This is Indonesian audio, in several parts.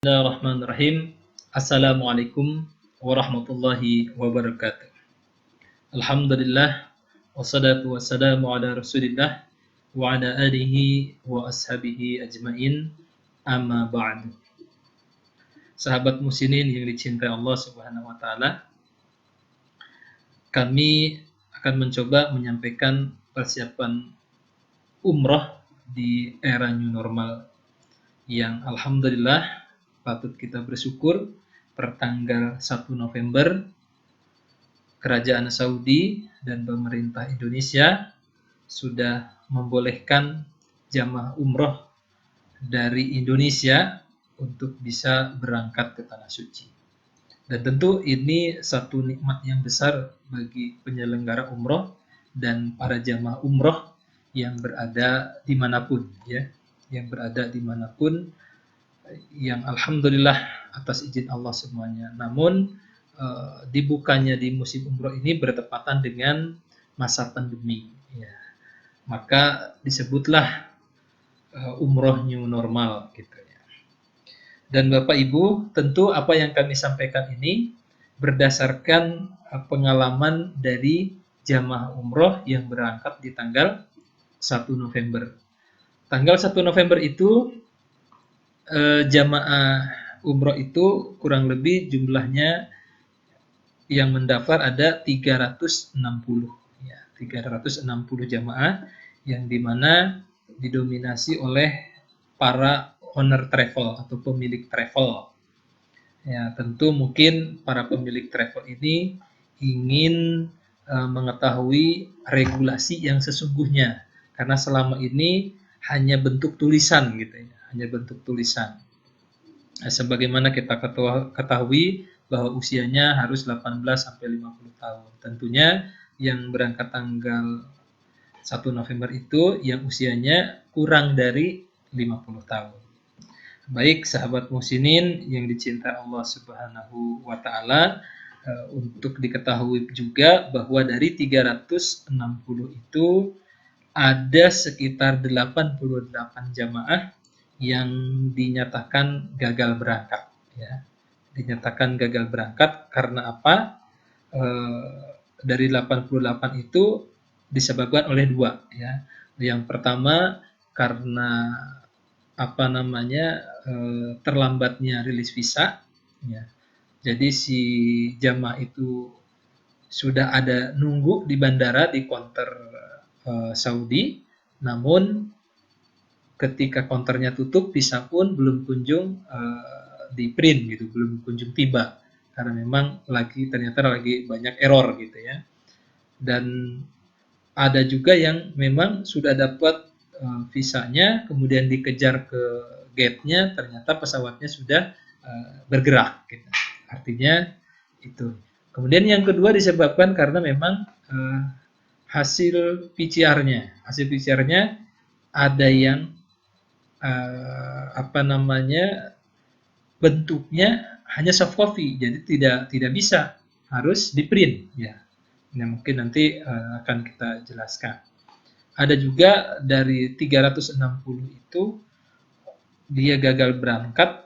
Bismillahirrahmanirrahim. Assalamualaikum warahmatullahi wabarakatuh. Alhamdulillah wassalatu wassalamu ala Rasulillah wa ala alihi wa ashabihi ajmain. Amma ba'du. Sahabat muslimin yang dicintai Allah Subhanahu wa taala, kami akan mencoba menyampaikan persiapan umrah di era new normal yang alhamdulillah patut kita bersyukur pertanggal 1 November Kerajaan Saudi dan pemerintah Indonesia sudah membolehkan jamaah umroh dari Indonesia untuk bisa berangkat ke Tanah Suci. Dan tentu ini satu nikmat yang besar bagi penyelenggara umroh dan para jamaah umroh yang berada dimanapun, ya, yang berada dimanapun, yang alhamdulillah atas izin Allah semuanya. Namun dibukanya di musim umroh ini bertepatan dengan masa pandemi, ya. Maka disebutlah umroh new normal gitu ya. Dan Bapak Ibu, tentu apa yang kami sampaikan ini berdasarkan pengalaman dari jamaah umroh yang berangkat di tanggal 1 November. Tanggal 1 November itu jamaah umroh itu kurang lebih jumlahnya yang mendaftar ada 360, ya, 360 jamaah yang dimana didominasi oleh para owner travel atau pemilik travel. Ya, tentu mungkin para pemilik travel ini ingin mengetahui regulasi yang sesungguhnya, karena selama ini hanya bentuk tulisan gitu ya, hanya bentuk tulisan. Sebagaimana kita ketahui bahwa usianya harus 18 sampai 50 tahun. Tentunya yang berangkat tanggal 1 November itu yang usianya kurang dari 50 tahun. Baik sahabat muslimin yang dicintai Allah Subhanahu wa taala, untuk diketahui juga bahwa dari 360 itu ada sekitar 88 jamaah yang dinyatakan gagal berangkat, ya. Dinyatakan gagal berangkat karena apa? Dari 88 itu disebabkan oleh dua, ya. Yang pertama karena terlambatnya rilis visa, ya. Jadi si jamaah itu sudah ada nunggu di bandara di counter Saudi, namun ketika counternya tutup, visa pun belum kunjung di print gitu, belum kunjung tiba karena memang ternyata lagi banyak error gitu ya. Dan ada juga yang memang sudah dapat visanya, kemudian dikejar ke gate-nya, ternyata pesawatnya sudah bergerak gitu. Artinya itu. Kemudian yang kedua disebabkan karena memang hasil PCR-nya ada yang bentuknya hanya soft copy, jadi tidak bisa, harus di print, ya. Nah, mungkin nanti akan kita jelaskan. Ada juga dari 360 itu dia gagal berangkat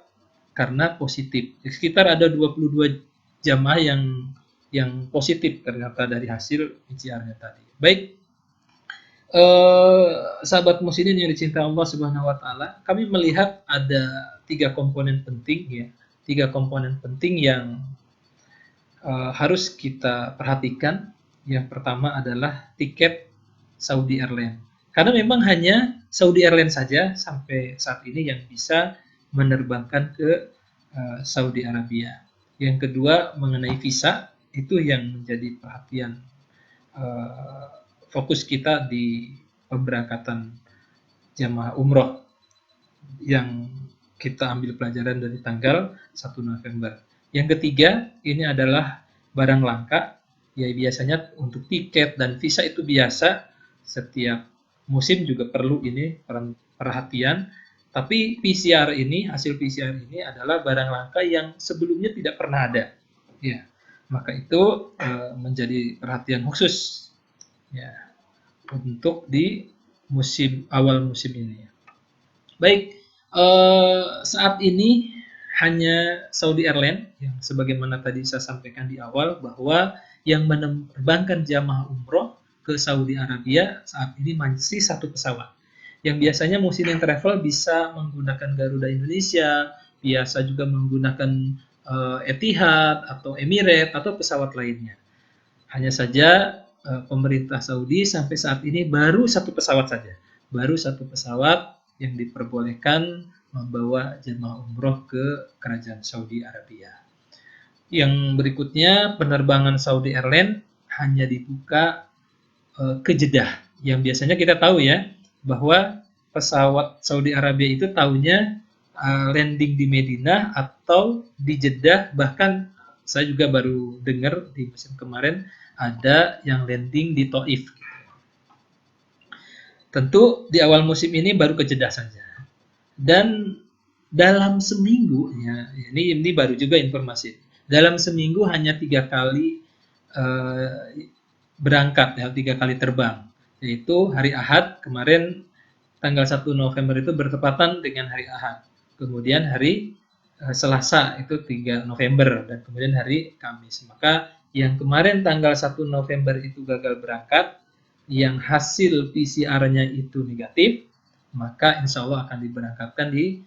karena positif. Sekitar ada 22 jamaah yang positif ternyata dari hasil PCR-nya tadi. Baik, sahabat muslimin yang dicintai Allah Subhanahu wa taala, kami melihat ada 3 komponen penting, ya. 3 komponen penting yang harus kita perhatikan. Yang pertama adalah tiket Saudi Airlines. Karena memang hanya Saudi Airlines saja sampai saat ini yang bisa menerbangkan ke Saudi Arabia. Yang kedua mengenai visa, itu yang menjadi perhatian fokus kita di pemberangkatan jamaah umroh yang kita ambil pelajaran dari tanggal 1 November. Yang ketiga, ini adalah barang langka. Ya, biasanya untuk tiket dan visa itu biasa, setiap musim juga perlu ini perhatian. Tapi hasil PCR ini adalah barang langka yang sebelumnya tidak pernah ada. Ya, maka itu menjadi perhatian khusus, ya, untuk di awal musim ini. Baik, saat ini hanya Saudi Airlines yang sebagaimana tadi saya sampaikan di awal bahwa yang menerbangkan jamaah umroh ke Saudi Arabia saat ini masih satu pesawat. Yang biasanya Muslim Travel bisa menggunakan Garuda Indonesia, biasa juga menggunakan Etihad atau Emirates atau pesawat lainnya. Hanya saja pemerintah Saudi sampai saat ini baru satu pesawat saja. Baru satu pesawat yang diperbolehkan membawa jemaah umroh ke kerajaan Saudi Arabia. Yang berikutnya, penerbangan Saudi Airlines hanya dibuka ke Jeddah. Yang biasanya kita tahu ya, bahwa pesawat Saudi Arabia itu tahunya landing di Madinah atau di Jeddah. Bahkan saya juga baru dengar di musim kemarin ada yang landing di Taif. Tentu di awal musim ini baru ke Jeddah saja. Dan dalam seminggu, ya, ini baru juga informasi. Dalam seminggu hanya 3 kali berangkat, ya, 3 kali terbang. Yaitu hari Ahad kemarin tanggal 1 November itu bertepatan dengan hari Ahad. Kemudian hari Selasa itu 3 November dan kemudian hari Kamis. Maka yang kemarin tanggal 1 November itu gagal berangkat, yang hasil PCR-nya itu negatif, maka insya Allah akan diberangkatkan di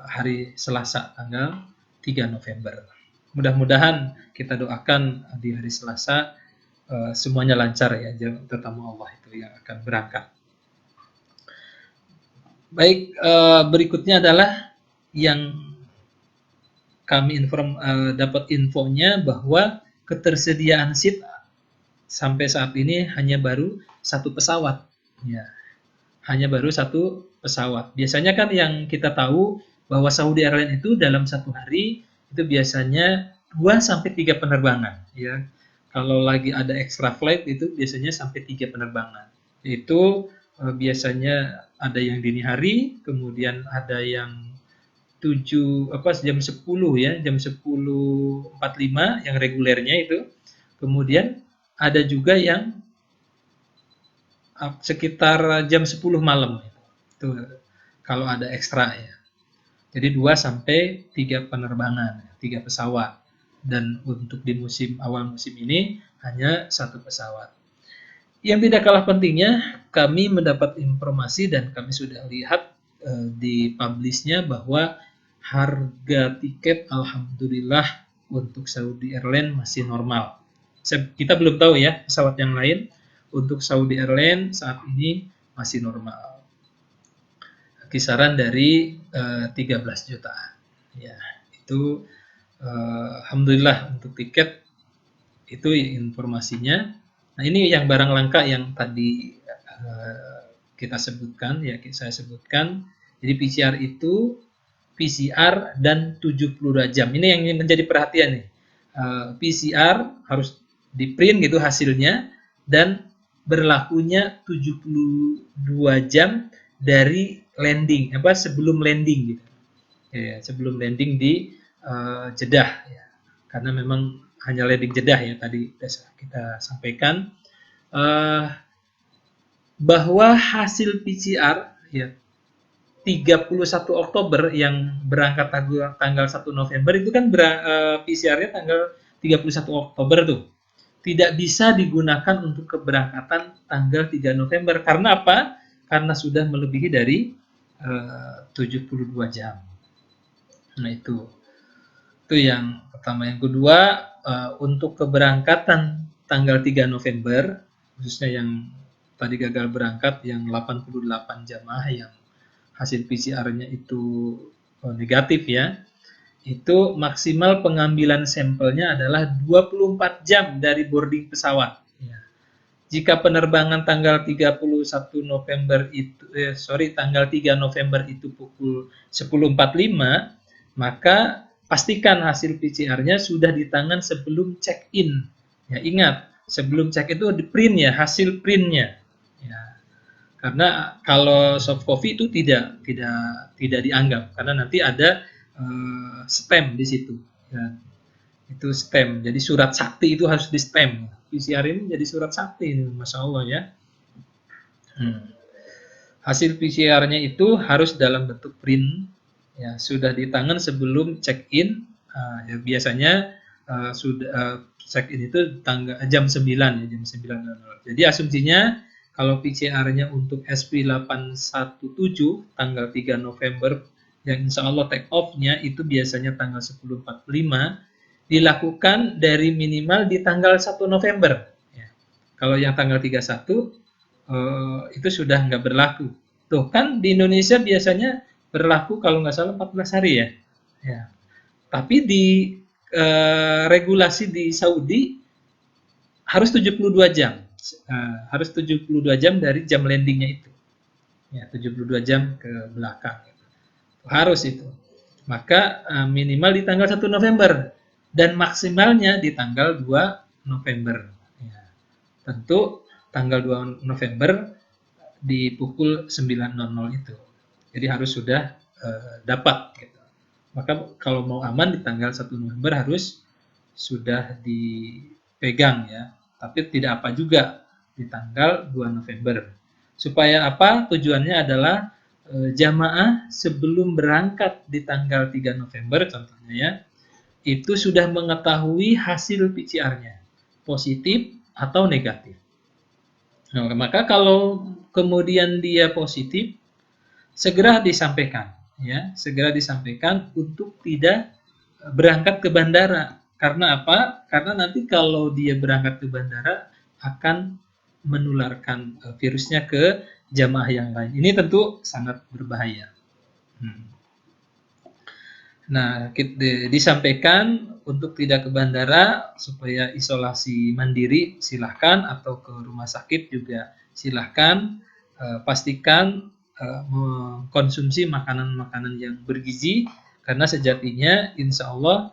hari Selasa tanggal 3 November. Mudah-mudahan kita doakan di hari Selasa semuanya lancar ya, terutama Allah itu yang akan berangkat. Baik, berikutnya adalah yang kami dapat infonya bahwa ketersediaan seat sampai saat ini hanya baru satu pesawat. Ya, hanya baru satu pesawat. Biasanya kan yang kita tahu bahwa Saudi Airlines itu dalam satu hari itu biasanya 2-3 penerbangan. Ya, kalau lagi ada extra flight itu biasanya sampai 3 penerbangan. Itu biasanya ada yang dini hari, kemudian ada yang jam 10 ya, jam 10.45 yang regulernya itu. Kemudian ada juga yang sekitar jam 10 malam itu kalau ada ekstra ya. Jadi 2-3 penerbangan, 3 pesawat. Dan untuk di awal musim ini hanya satu pesawat. Yang tidak kalah pentingnya, kami mendapat informasi dan kami sudah lihat di publish-nya bahwa harga tiket alhamdulillah untuk Saudi Airlines masih normal. Kita belum tahu ya pesawat yang lain. Untuk Saudi Airlines saat ini masih normal. Kisaran dari 13 juta. Ya, itu alhamdulillah untuk tiket itu informasinya. Nah, ini yang barang langka yang tadi kita sebutkan ya, saya sebutkan. Jadi PCR itu PCR dan 72 jam. Ini yang menjadi perhatian nih. PCR harus di print gitu hasilnya dan berlakunya 72 jam dari landing, sebelum landing gitu. Ya, sebelum landing di Jeddah ya. Karena memang hanya landing Jeddah ya tadi kita sampaikan bahwa hasil PCR ya 31 Oktober yang berangkat tanggal 1 November itu kan PCR-nya tanggal 31 Oktober tuh. Tidak bisa digunakan untuk keberangkatan tanggal 3 November. Karena apa? Karena sudah melebihi dari 72 jam. Nah itu yang pertama. Yang kedua, untuk keberangkatan tanggal 3 November, khususnya yang tadi gagal berangkat, yang 88 jamaah yang hasil PCR-nya itu negatif ya, itu maksimal pengambilan sampelnya adalah 24 jam dari boarding pesawat. Ya. Jika penerbangan tanggal 31 November itu, tanggal 3 November itu pukul 10.45, maka pastikan hasil PCR-nya sudah di tangan sebelum check-in. Ya, ingat, sebelum check itu di print ya, hasil printnya. Ya. Karena kalau soft copy itu tidak dianggap karena nanti ada stamp di situ. Ya. Itu stamp. Jadi surat sakti itu harus di stamp. PCR ini jadi surat sakti ini, masya Allah ya. Hasil PCR-nya itu harus dalam bentuk print Ya, sudah di tangan sebelum check-in. Ya, biasanya sudah check-in itu jam 9 ya, jam 9.00. Jadi asumsinya kalau PCR-nya untuk SP817 tanggal 3 November yang insya Allah take off-nya itu biasanya tanggal 10.45 dilakukan dari minimal di tanggal 1 November. Ya. Kalau yang tanggal 31 itu sudah nggak berlaku. Tuh kan di Indonesia biasanya berlaku kalau nggak salah 14 hari ya. Ya. Tapi di regulasi di Saudi harus 72 jam. Harus 72 jam dari jam landingnya itu. Ya, 72 jam ke belakang. Harus itu. Maka minimal di tanggal 1 November dan maksimalnya di tanggal 2 November. Ya. Tentu tanggal 2 November di pukul 9.00 itu. Jadi harus sudah dapat. Gitu. Maka kalau mau aman di tanggal 1 November harus sudah dipegang ya. Tapi tidak apa juga di tanggal 2 November. Supaya apa? Tujuannya adalah jamaah sebelum berangkat di tanggal 3 November contohnya ya, itu sudah mengetahui hasil PCR-nya, positif atau negatif. Nah, maka kalau kemudian dia positif, segera disampaikan, ya, segera disampaikan untuk tidak berangkat ke bandara. Karena apa? Karena nanti kalau dia berangkat ke bandara akan menularkan virusnya ke jamaah yang lain. Ini tentu sangat berbahaya. Nah, disampaikan untuk tidak ke bandara supaya isolasi mandiri silahkan atau ke rumah sakit juga silahkan. Pastikan mengkonsumsi makanan-makanan yang bergizi karena sejatinya insya Allah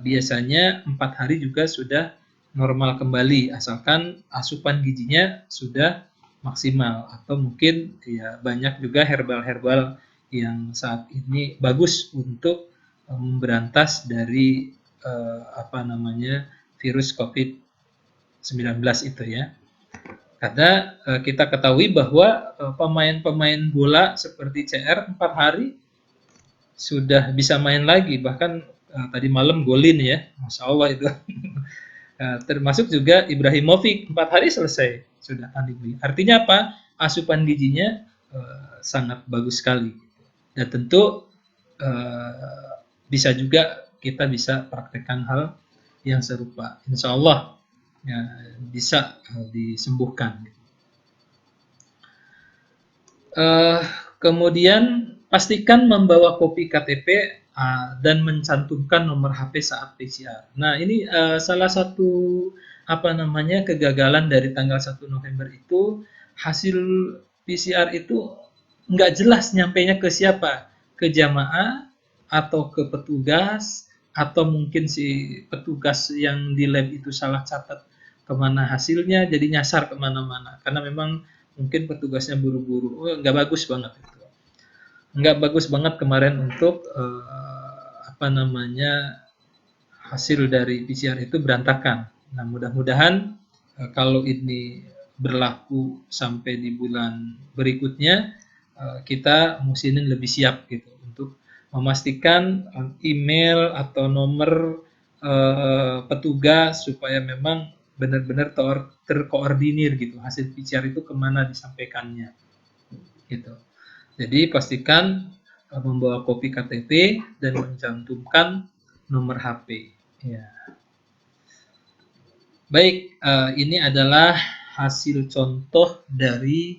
biasanya 4 hari juga sudah normal kembali asalkan asupan gizinya sudah maksimal atau mungkin ya banyak juga herbal-herbal yang saat ini bagus untuk memberantas dari virus COVID-19 itu ya. Karena kita ketahui bahwa pemain-pemain bola seperti CR 4 hari sudah bisa main lagi, bahkan tadi malam golin ya, Masya Allah itu. Termasuk juga Ibrahimovic 4 hari selesai sudah tanding. Artinya apa? Asupan gizinya sangat bagus sekali. Dan tentu bisa juga kita bisa praktekkan hal yang serupa. Insya Allah ya, bisa disembuhkan. Kemudian pastikan membawa kopi KTP dan mencantumkan nomor HP saat PCR. Nah ini salah satu kegagalan dari tanggal 1 November itu hasil PCR itu nggak jelas nyampainya ke siapa, ke jamaah atau ke petugas atau mungkin si petugas yang di lab itu salah catat kemana hasilnya jadi nyasar kemana-mana karena memang mungkin petugasnya buru-buru. Nggak bagus banget itu. Nggak bagus banget kemarin untuk hasil dari PCR itu berantakan. Nah mudah-mudahan kalau ini berlaku sampai di bulan berikutnya kita muslimin lebih siap gitu untuk memastikan email atau nomor petugas supaya memang benar-benar terkoordinir gitu hasil PCR itu kemana disampaikannya gitu. Jadi pastikan membawa kopi KTP dan mencantumkan nomor HP. Ya. Baik, ini adalah hasil contoh dari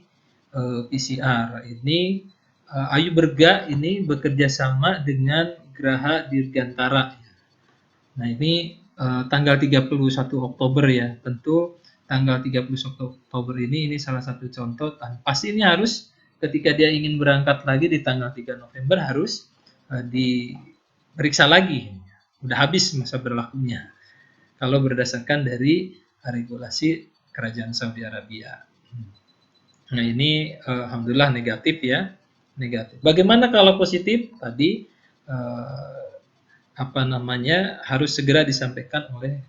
PCR. Ini Ayu Berga ini bekerja sama dengan Graha Dirgantara. Nah ini tanggal 31 Oktober ya. Tentu tanggal 31 Oktober ini salah satu contoh. Pasti ini harus ketika dia ingin berangkat lagi di tanggal 3 November harus diperiksa lagi. Udah habis masa berlakunya. Kalau berdasarkan dari regulasi Kerajaan Saudi Arabia. Nah ini alhamdulillah negatif ya. Negatif. Bagaimana kalau positif? Tadi harus segera disampaikan oleh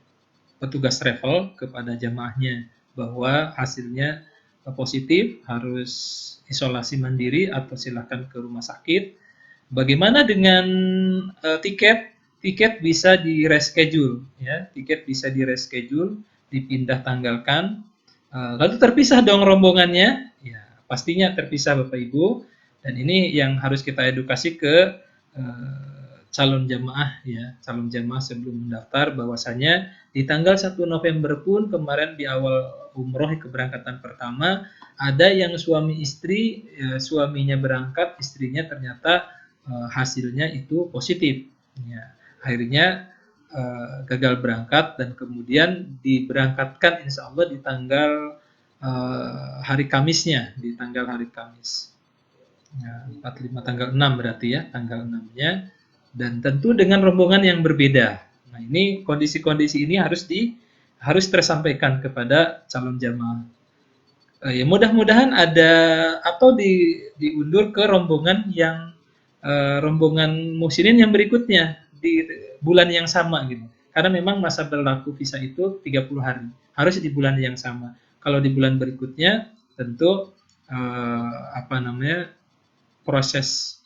petugas travel kepada jamaahnya bahwa hasilnya positif, harus isolasi mandiri atau silakan ke rumah sakit Bagaimana dengan tiket? Tiket bisa di reschedule, ya. Tiket bisa di reschedule, dipindah tanggalkan. Lalu terpisah dong rombongannya? Ya, pastinya terpisah Bapak Ibu. Dan ini yang harus kita edukasi ke calon jamaah, ya, calon jamaah sebelum mendaftar, bahwasanya di tanggal 1 November pun kemarin di awal umroh keberangkatan pertama ada yang suami istri, suaminya berangkat, istrinya ternyata hasilnya itu positif. Ya, akhirnya gagal berangkat dan kemudian diberangkatkan insya Allah di tanggal hari Kamisnya, di tanggal hari Kamis. Ya, 45 tanggal 6 berarti ya, tanggal 6-nya, dan tentu dengan rombongan yang berbeda. Nah, ini kondisi-kondisi ini harus tersampaikan kepada calon jamaah. Ya mudah-mudahan ada atau diundur ke rombongan yang rombongan muslimin yang berikutnya di bulan yang sama gitu. Karena memang masa berlaku visa itu 30 hari. Harus di bulan yang sama. Kalau di bulan berikutnya tentu proses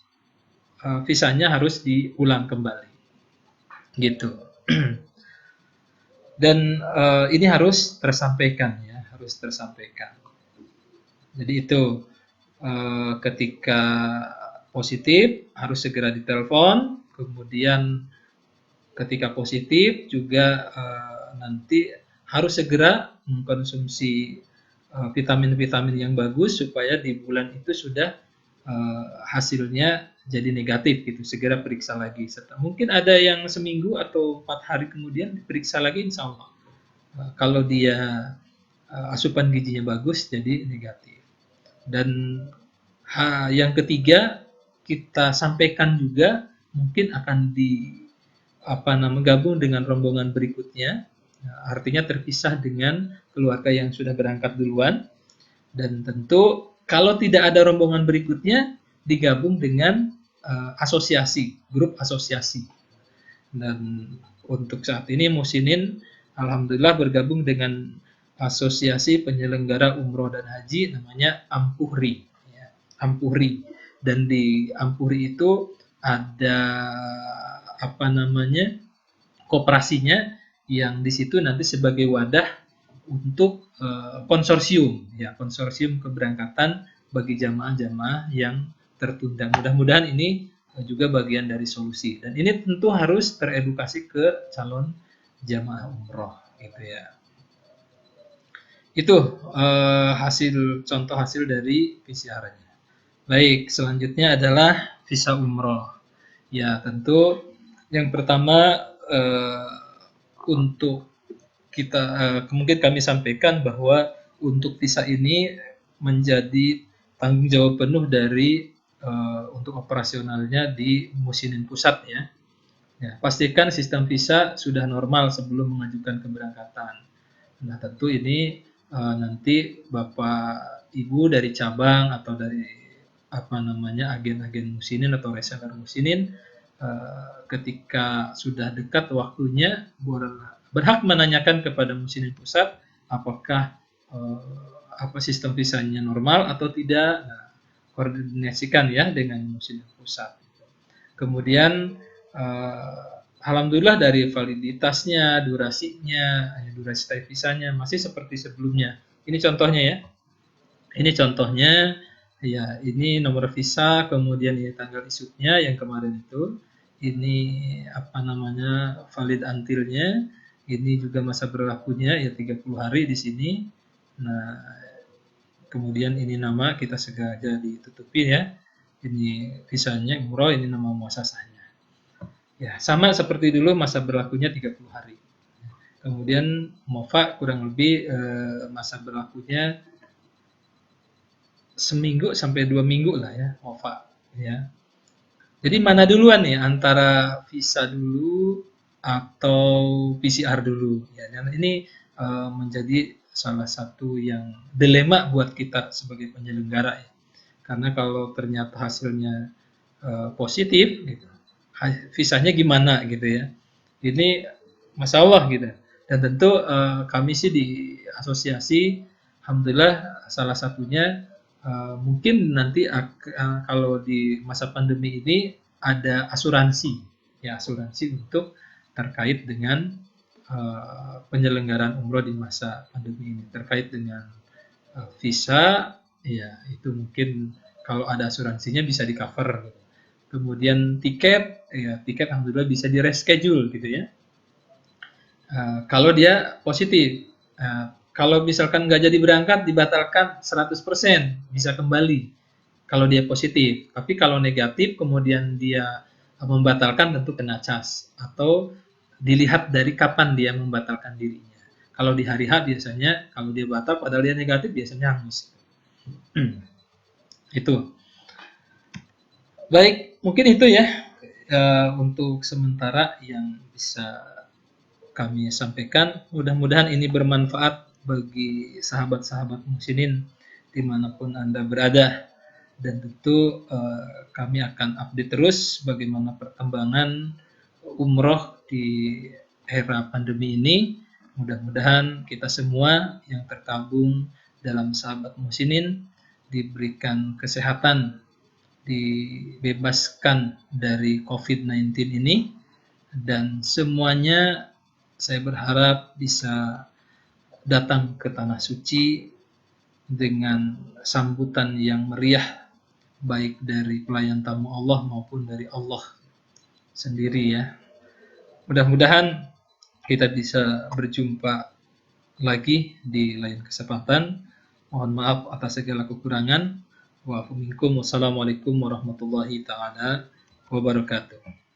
visanya harus diulang kembali. Gitu. Dan ini harus tersampaikan ya, harus tersampaikan. Jadi itu ketika positif harus segera ditelepon, kemudian ketika positif juga nanti harus segera mengkonsumsi vitamin-vitamin yang bagus supaya di bulan itu sudah hasilnya jadi negatif gitu, segera periksa lagi. Mungkin ada yang seminggu atau 4 hari kemudian diperiksa lagi, insya Allah. Kalau dia asupan gizinya bagus jadi negatif. Dan yang ketiga kita sampaikan juga mungkin akan gabung dengan rombongan berikutnya, artinya terpisah dengan keluarga yang sudah berangkat duluan, dan tentu kalau tidak ada rombongan berikutnya digabung dengan asosiasi, grup asosiasi. Dan untuk saat ini Musinin alhamdulillah bergabung dengan asosiasi penyelenggara umroh dan haji namanya Ampuhri, ya, Ampuhri. Dan di Ampuhri itu ada koperasinya, yang di situ nanti sebagai wadah untuk konsorsium, ya, konsorsium keberangkatan bagi jamaah-jamaah yang tertunda. Mudah-mudahan ini juga bagian dari solusi. Dan ini tentu harus teredukasi ke calon jamaah umroh, gitu ya. Itu contoh hasil dari PCR-nya. Baik, selanjutnya adalah visa umroh. Ya, tentu yang pertama untuk kita mungkin kami sampaikan bahwa untuk visa ini menjadi tanggung jawab penuh dari untuk operasionalnya di Musinin Pusat, ya. Ya, pastikan sistem visa sudah normal sebelum mengajukan keberangkatan. Nah, tentu ini nanti Bapak Ibu dari cabang atau dari agen-agen Musinin atau reseller Musinin ketika sudah dekat waktunya berhak menanyakan kepada Musinin Pusat apakah sistem visanya normal atau tidak. Nah, koordinasikan ya dengan Musinin Pusat. Kemudian alhamdulillah dari validitasnya, durasi stay visanya masih seperti sebelumnya. Ini contohnya ya. Ini contohnya ya, ini nomor visa, kemudian ini tanggal isuknya yang kemarin itu. Ini valid until-nya. Ini juga masa berlakunya ya 30 hari di sini. Nah, kemudian ini nama kita sengaja ditutupin ya. Ini visanya umroh, ini nama muasasahnya. Ya, sama seperti dulu masa berlakunya 30 hari. Kemudian MOFA kurang lebih masa berlakunya seminggu sampai 2 minggu lah ya, MOFA ya. Jadi mana duluan nih antara visa dulu atau PCR dulu ya. Dan ini menjadi salah satu yang dilema buat kita sebagai penyelenggara ya. Karena kalau ternyata hasilnya positif gitu, visanya gimana gitu ya. Ini masalah gitu. Dan tentu kami sih di asosiasi alhamdulillah salah satunya mungkin nanti kalau di masa pandemi ini ada asuransi, ya asuransi untuk terkait dengan penyelenggaraan umroh di masa pandemi ini, terkait dengan visa, ya itu mungkin kalau ada asuransinya bisa di cover. Kemudian tiket, ya tiket alhamdulillah bisa di reschedule gitu ya. Kalau dia positif, kalau misalkan nggak jadi berangkat dibatalkan 100% bisa kembali kalau dia positif. Tapi kalau negatif kemudian dia membatalkan tentu kena cas atau dilihat dari kapan dia membatalkan dirinya. Kalau di hari H biasanya kalau dia batal padahal dia negatif biasanya hangus. Itu. Baik, mungkin itu ya untuk sementara yang bisa kami sampaikan. Mudah-mudahan ini bermanfaat bagi sahabat-sahabat muslimin dimanapun Anda berada. Dan tentu kami akan update terus bagaimana perkembangan umroh di era pandemi ini. Mudah-mudahan kita semua yang tergabung dalam sahabat muslimin diberikan kesehatan, dibebaskan dari COVID-19 ini, dan semuanya saya berharap bisa datang ke Tanah Suci dengan sambutan yang meriah, baik dari pelayan tamu Allah maupun dari Allah sendiri ya. Mudah-mudahan kita bisa berjumpa lagi di lain kesempatan. Mohon maaf atas segala kekurangan. Wassalamualaikum warahmatullahi taala wabarakatuh.